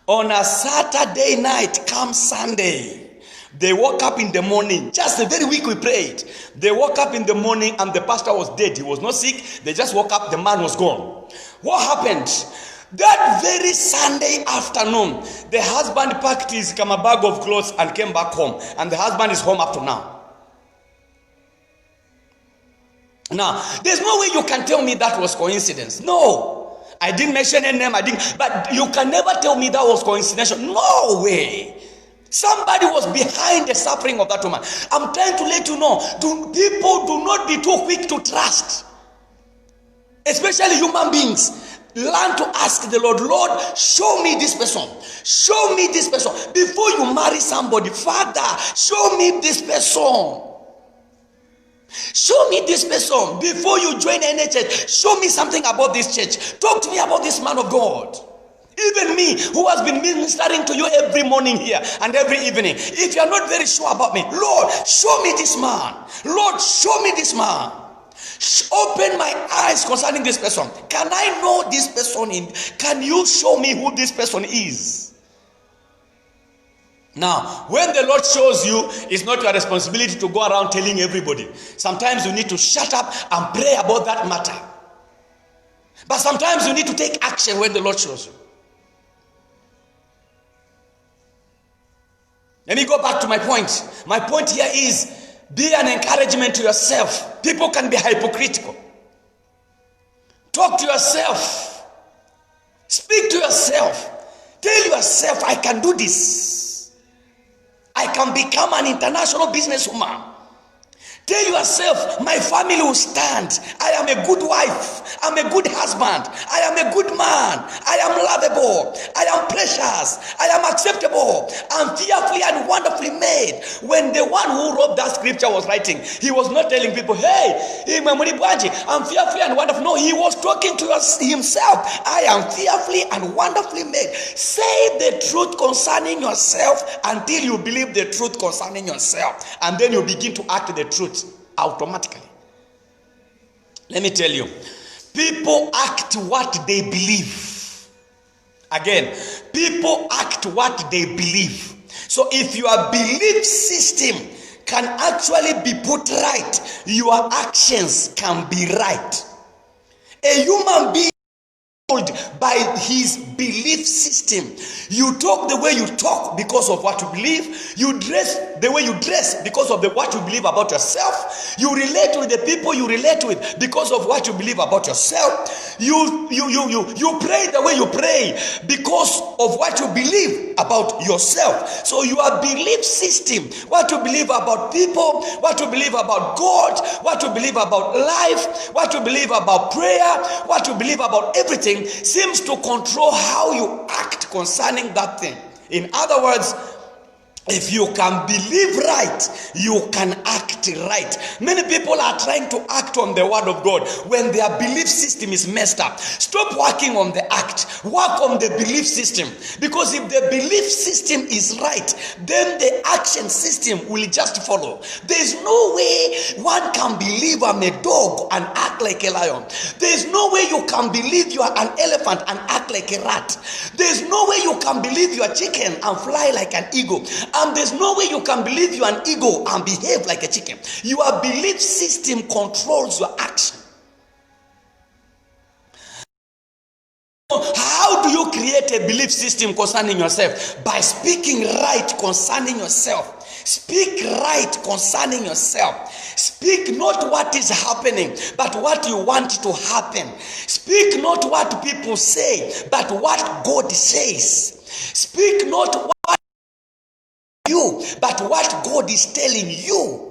On a Saturday night, come Sunday, they woke up in the morning. Just a very week we prayed. They woke up in the morning and the pastor was dead. He was not sick. They just woke up. The man was gone. What happened? That very Sunday afternoon, the husband packed his bag of clothes and came back home. And the husband is home up to now. Now, there's no way you can tell me that was coincidence. No. I didn't mention any name. But you can never tell me that was coincidental. No way. Somebody was behind the suffering of that woman. I'm trying to let you know, people do not be too quick to trust. Especially human beings. Learn to ask the Lord, Lord, show me this person. Show me this person. Before you marry somebody, Father, show me this person. Show me this person. Before you join any church, show me something about this church. Talk to me about this man of God. Even me, who has been ministering to you every morning here and every evening. If you are not very sure about me, Lord, show me this man. Lord, show me this man. Open my eyes concerning this person. Can I know this person? Can you show me who this person is? Now, when the Lord shows you, it's not your responsibility to go around telling everybody. Sometimes you need to shut up and pray about that matter. But sometimes you need to take action when the Lord shows you. Let me go back to my point. My point here is, be an encouragement to yourself. People can be hypocritical. Talk to yourself. Speak to yourself. Tell yourself, I can do this. I can become an international businesswoman. Tell yourself, my family will stand. I am a good wife. I'm a good husband. I am a good man. I am lovable. I am precious. I am acceptable. I'm fearfully and wonderfully made. When the one who wrote that scripture was writing, he was not telling people, hey, I'm fearfully and wonderful. No, he was talking to himself. I am fearfully and wonderfully made. Say the truth concerning yourself until you believe the truth concerning yourself. And then you begin to act the truth automatically. Let me tell you, people act what they believe. Again, people act what they believe. So if your belief system can actually be put right, your actions can be right. A human being by his belief system. You talk the way you talk because of what you believe. You dress the way you dress because of what you believe about yourself. You relate with the people you relate with because of what you believe about yourself. You pray the way you pray because of what you believe about yourself. So your belief system, what you believe about people, what you believe about God, what you believe about life, what you believe about prayer, what you believe about everything seems to control how you act concerning that thing. In other words, if you can believe right, you can act right. Many people are trying to act on the word of God when their belief system is messed up. Stop working on the act. Work on the belief system. Because if the belief system is right, then the action system will just follow. There's no way one can believe I'm a dog and act like a lion. There's no way you can believe you are an elephant and act like a rat. There's no way you can believe you are chicken and fly like an eagle. And there's no way you can believe you are an eagle and behave like a chicken. Your belief system controls your action. How do you create a belief system concerning yourself? By speaking right concerning yourself. Speak right concerning yourself. Speak not what is happening, but what you want to happen. Speak not what people say, but what God says. Speak not what you, but what God is telling you.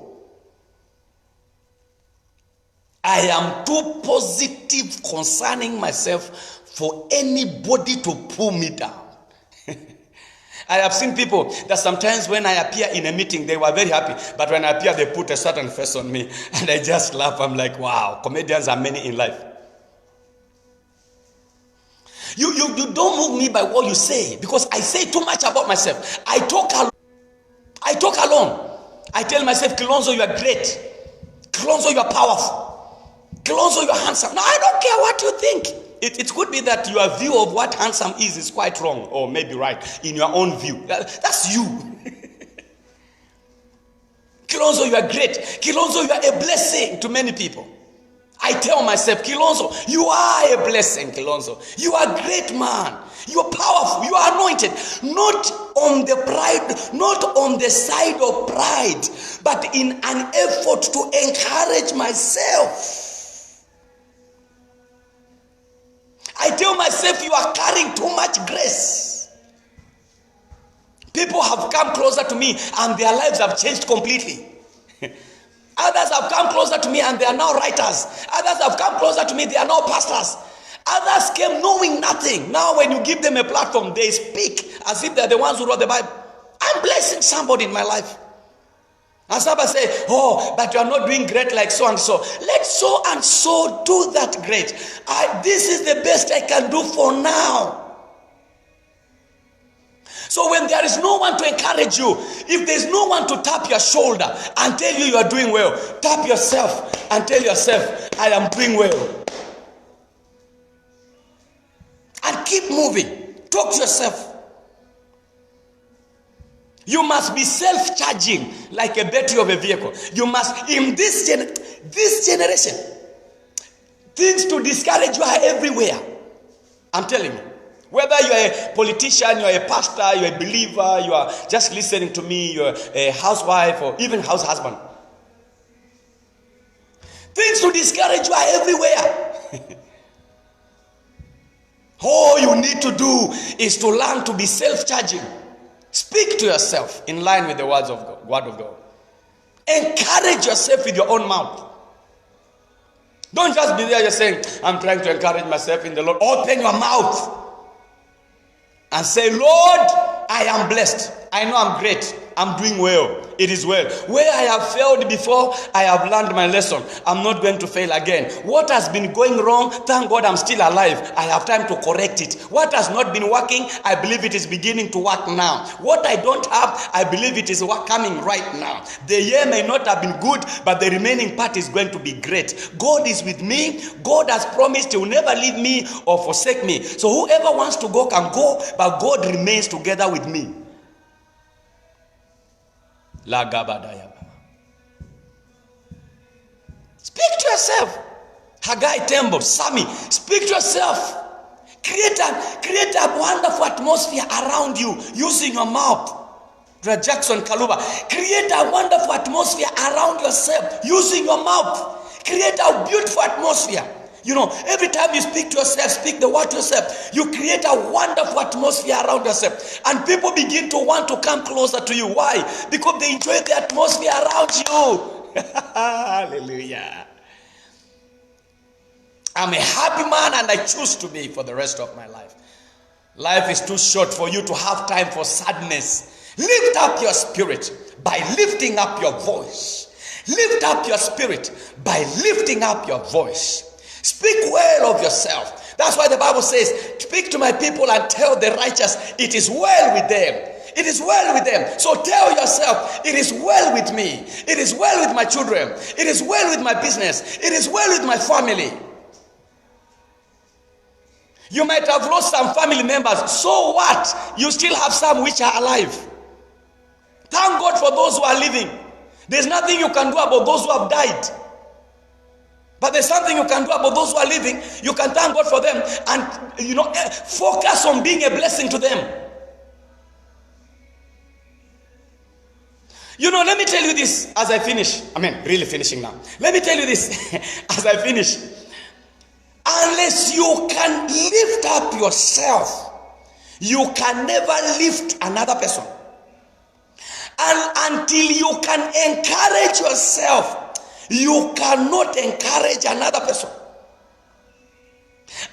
I am too positive concerning myself for anybody to pull me down. I have seen people that sometimes when I appear in a meeting, they were very happy. But when I appear, they put a certain face on me. And I just laugh. I'm like, wow, comedians are many in life. You don't move me by what you say. Because I say too much about myself. I talk alone. I tell myself, Kilonzo, you are great. Kilonzo, you are powerful. Kilonzo, you are handsome. No, I don't care what you think. It could be that your view of what handsome is quite wrong, or maybe right in your own view. That's you. Kilonzo, you are great. Kilonzo, you are a blessing to many people. I tell myself, Kilonzo, you are a blessing, Kilonzo. You are a great man. You are powerful. You are anointed. Not on the pride, not on the side of pride, but in an effort to encourage myself. I tell myself, you are carrying too much grace. People have come closer to me and their lives have changed completely. Others have come closer to me and they are now writers. Others have come closer to me, they are now pastors. Others came knowing nothing. Now when you give them a platform, they speak as if they're the ones who wrote the Bible. I'm blessing somebody in my life. And somebody say, oh, but you are not doing great like so and so. Let so and so do that great. This is the best I can do for now. So when there is no one to encourage you, if there's no one to tap your shoulder and tell you are doing well, tap yourself and tell yourself, I am doing well. And keep moving. Talk to yourself. You must be self-charging like a battery of a vehicle. You must, in this generation, things to discourage you are everywhere. I'm telling you. Whether you are a politician, you are a pastor, you are a believer, you are just listening to me, you are a housewife or even house husband. Things to discourage you are everywhere. All you need to do is to learn to be self-charging. Speak to yourself in line with the words of God, word of God. Encourage yourself with your own mouth. Don't just be there just saying, I'm trying to encourage myself in the Lord. Open your mouth and say, Lord, I am blessed. I know I'm great. I'm doing well. It is well. Where I have failed before, I have learned my lesson. I'm not going to fail again. What has been going wrong, thank God I'm still alive. I have time to correct it. What has not been working, I believe it is beginning to work now. What I don't have, I believe it is coming right now. The year may not have been good, but the remaining part is going to be great. God is with me. God has promised He will never leave me or forsake me. So whoever wants to go can go, but God remains together with me. Speak to yourself. Haggai Tembo, Sami, speak to yourself. Create a wonderful atmosphere around you using your mouth. Jackson Kaluba, create a wonderful atmosphere around yourself using your mouth. Create a beautiful atmosphere. You know, every time you speak to yourself, speak the word to yourself, you create a wonderful atmosphere around yourself. And people begin to want to come closer to you. Why? Because they enjoy the atmosphere around you. Hallelujah. I'm a happy man and I choose to be for the rest of my life. Life is too short for you to have time for sadness. Lift up your spirit by lifting up your voice. Lift up your spirit by lifting up your voice. Speak well of yourself. That's why the Bible says, speak to my people and tell the righteous, it is well with them. It is well with them. So tell yourself, it is well with me. It is well with my children. It is well with my business. It is well with my family. You might have lost some family members. So what? You still have some which are alive. Thank God for those who are living. There's nothing you can do about those who have died. But there's something you can do about those who are living. You can thank God for them and, focus on being a blessing to them. Let me tell you this as I finish. Really finishing now. Let me tell you this as I finish. Unless you can lift up yourself, you can never lift another person. And until you can encourage yourself, you cannot encourage another person.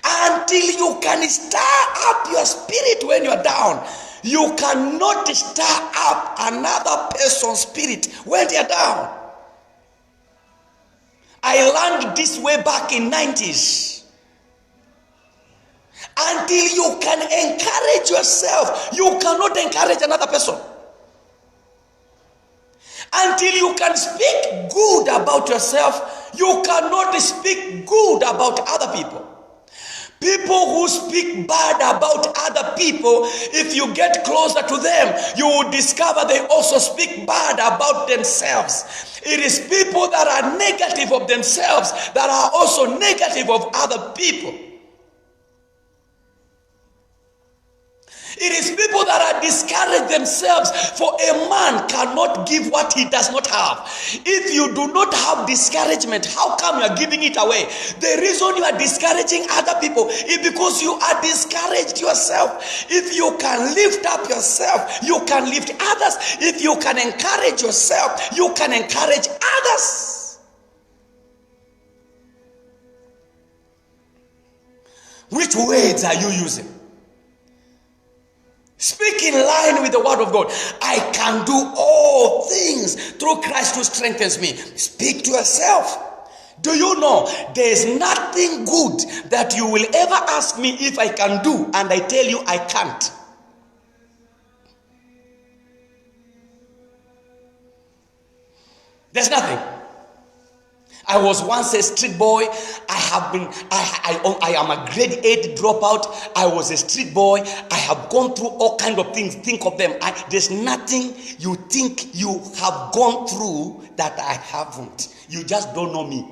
Until you can stir up your spirit when you're down, you cannot stir up another person's spirit when they're down. I learned this way back in 90s. Until you can encourage yourself, you cannot encourage another person. Until you can speak good about yourself, you cannot speak good about other people. People who speak bad about other people, if you get closer to them, you will discover they also speak bad about themselves. It is people that are negative of themselves that are also negative of other people. It is people that are discouraged themselves, for a man cannot give what he does not have. If you do not have discouragement, how come you are giving it away? The reason you are discouraging other people is because you are discouraged yourself. If you can lift up yourself, you can lift others. If you can encourage yourself, you can encourage others. Which words are you using? Speak in line with the word of God. I can do all things through Christ who strengthens me. Speak to yourself. Do you know there is nothing good that you will ever ask me if I can do and I tell you I can't? There's nothing. I was once a street boy. I am a grade 8 dropout. I was a street boy. I have gone through all kinds of things. Think of them. There's nothing you think you have gone through that I haven't. You just don't know me.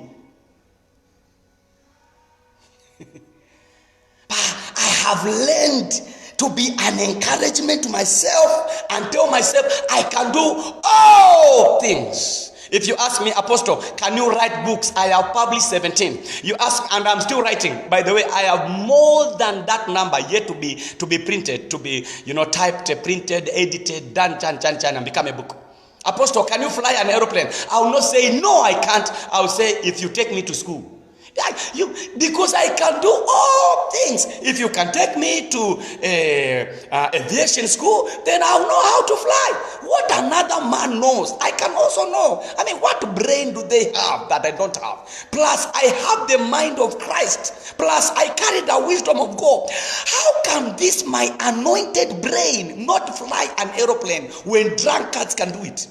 I have learned to be an encouragement to myself and tell myself I can do all things. If you ask me, Apostle, can you write books? I have published 17. You ask, and I'm still writing. By the way, I have more than that number yet to be printed, to be typed, printed, edited, done, and become a book. Apostle, can you fly an aeroplane? I will not say no, I can't. I will say if you take me to school. Because I can do all things. If you can take me to aviation school, then I'll know how to fly. What another man knows, I can also know. I mean, what brain do they have that I don't have? Plus, I have the mind of Christ. Plus, I carry the wisdom of God. How can this my anointed brain not fly an aeroplane when drunkards can do it?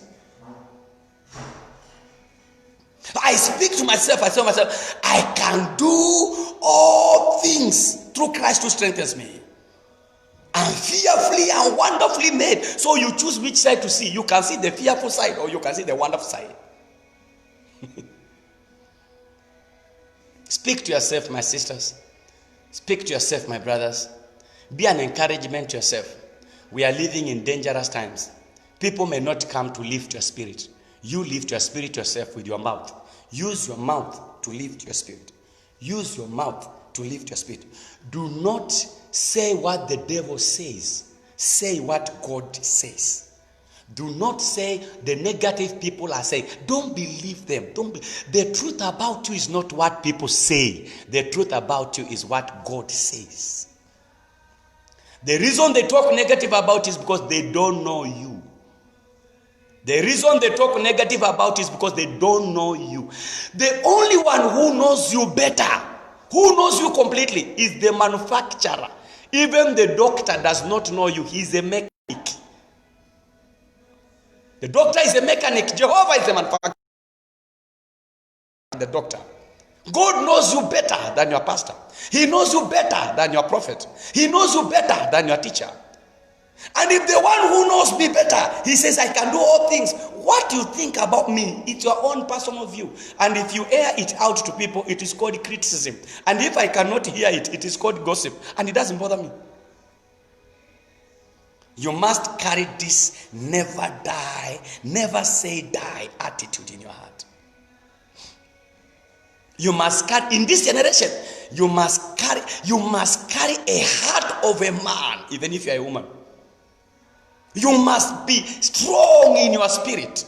I speak to myself, I tell myself, I can do all things through Christ who strengthens me. I'm fearfully and wonderfully made. So you choose which side to see. You can see the fearful side or you can see the wonderful side. Speak to yourself, my sisters. Speak to yourself, my brothers. Be an encouragement to yourself. We are living in dangerous times. People may not come to lift your spirit. You lift your spirit yourself with your mouth. Use your mouth to lift your spirit. Use your mouth to lift your spirit. Do not say what the devil says. Say what God says. Do not say the negative people are saying. Don't believe them. The truth about you is not what people say. The truth about you is what God says. The reason they talk negative about is because they don't know you. The reason they talk negative about is because they don't know you. The only one who knows you better, who knows you completely, is the manufacturer. Even the doctor does not know you. He's a mechanic. The doctor is a mechanic. Jehovah is the manufacturer. The doctor. God knows you better than your pastor. He knows you better than your prophet. He knows you better than your teacher. And if the one who knows me better, he says, I can do all things. What you think about me, it's your own personal view. And if you air it out to people, it is called criticism. And if I cannot hear it, it is called gossip. And it doesn't bother me. You must carry this never die, never say die attitude in your heart. You must carry, in this generation, you must carry a heart of a man, even if you are a woman. You must be strong in your spirit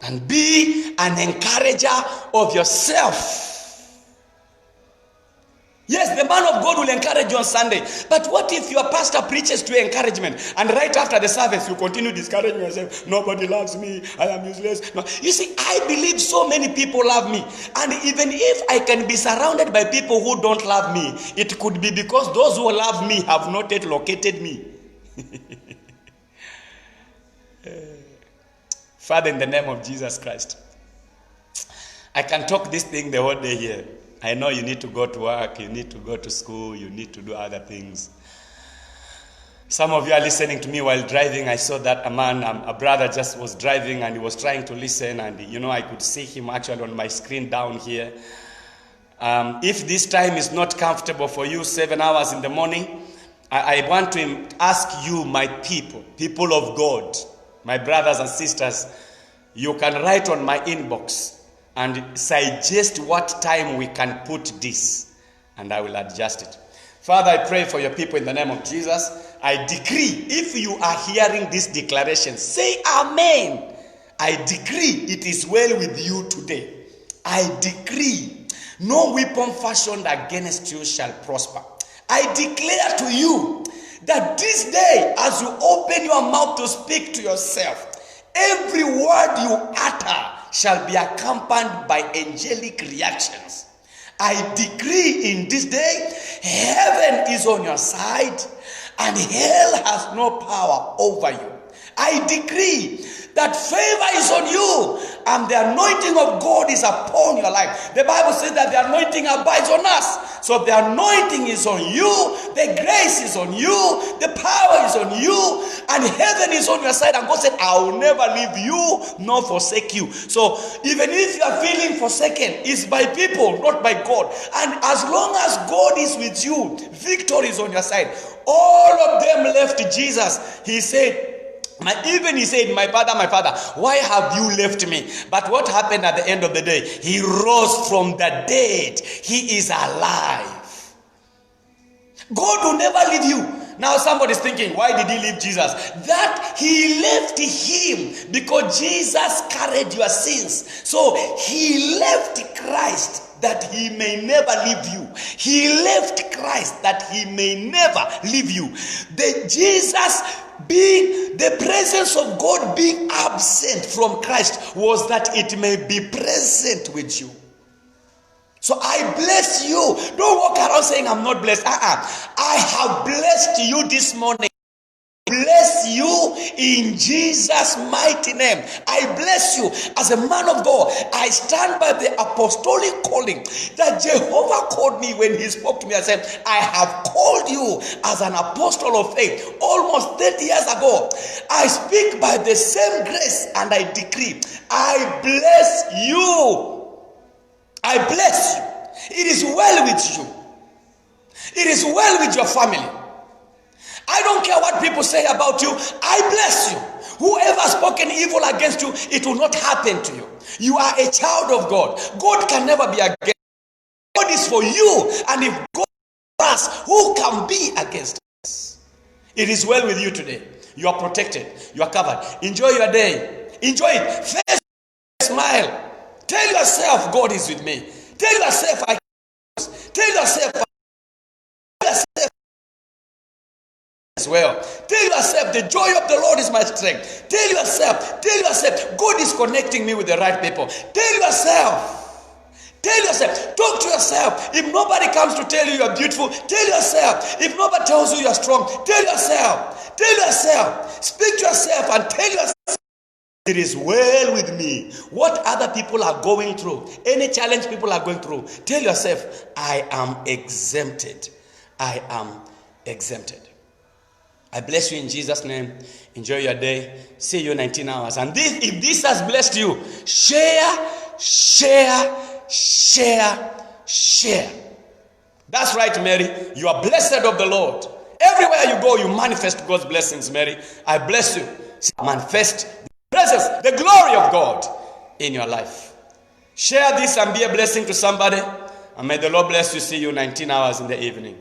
and be an encourager of yourself. Yes, the man of God will encourage you on Sunday. But what if your pastor preaches to encouragement and right after the service you continue discouraging yourself? Nobody loves me. I am useless. No. You see, I believe so many people love me. And even if I can be surrounded by people who don't love me, it could be because those who love me have not yet located me. Father, in the name of Jesus Christ, I can talk this thing the whole day here. I know you need to go to work, you need to go to school, you need to do other things. Some of you are listening to me while driving. I saw that a brother just was driving and he was trying to listen, and I could see him actually on my screen down here. If this time is not comfortable for you, 7 hours in the morning, I want to ask you, my people of God, my brothers and sisters, you can write on my inbox and suggest what time we can put this, and I will adjust it. Father, I pray for your people in the name of Jesus. I decree, if you are hearing this declaration, say amen. I decree it is well with you today. I decree No weapon fashioned against you shall prosper. I declare to you that this day, as you open your mouth to speak to yourself, every word you utter shall be accompanied by angelic reactions. I decree in this day, heaven is on your side and hell has no power over you. I decree that favor is on you and the anointing of God is upon your life. The Bible says that the anointing abides on us. So the anointing is on you, the grace is on you, the power is on you, and heaven is on your side. And God said, I will never leave you nor forsake you. So even if you are feeling forsaken, it's by people, not by God. And as long as God is with you, victory is on your side. All of them left Jesus. He said, my father, why have you left me? But what happened at the end of the day? He rose from the dead. He is alive. God will never leave you. Now somebody's thinking, why did he leave Jesus? That he left him because Jesus carried your sins. So he left Christ that he may never leave you. He left Christ that he may never leave you. Jesus being the presence of God being absent from Christ was that it may be present with you. So I bless you. Don't walk around saying I'm not blessed. I have blessed you this morning. Bless you in Jesus' mighty name. I bless you as a man of God. I stand by the apostolic calling that Jehovah called me when he spoke to me. I said, I have called you as an apostle of faith almost 30 years ago. I speak by the same grace and I decree, I bless you. I bless you. It is well with you. It is well with your family. I don't care what people say about you. I bless you. Whoever has spoken evil against you, it will not happen to you. You are a child of God. God can never be against you. God is for you. And if God is for us, who can be against us? It is well with you today. You are protected. You are covered. Enjoy your day. Enjoy it. Face, smile. Tell yourself God is with me. Tell yourself I can. Tell yourself as well. Tell yourself the joy of the Lord is my strength. Tell yourself God is connecting me with the right people. Tell yourself, talk to yourself. If nobody comes to tell you you are beautiful, tell yourself. If nobody tells you you are strong, tell yourself. Speak to yourself and tell yourself, it is well with me. What other people are going through, any challenge people are going through, tell yourself, I am exempted. I am exempted. I bless you in Jesus' name. Enjoy your day. See you 19 hours. And if this has blessed you, share. That's right, Mary. You are blessed of the Lord. Everywhere you go, you manifest God's blessings, Mary. I bless you. Manifest the presence, the glory of God in your life. Share this and be a blessing to somebody. And may the Lord bless you. See you 19 hours in the evening.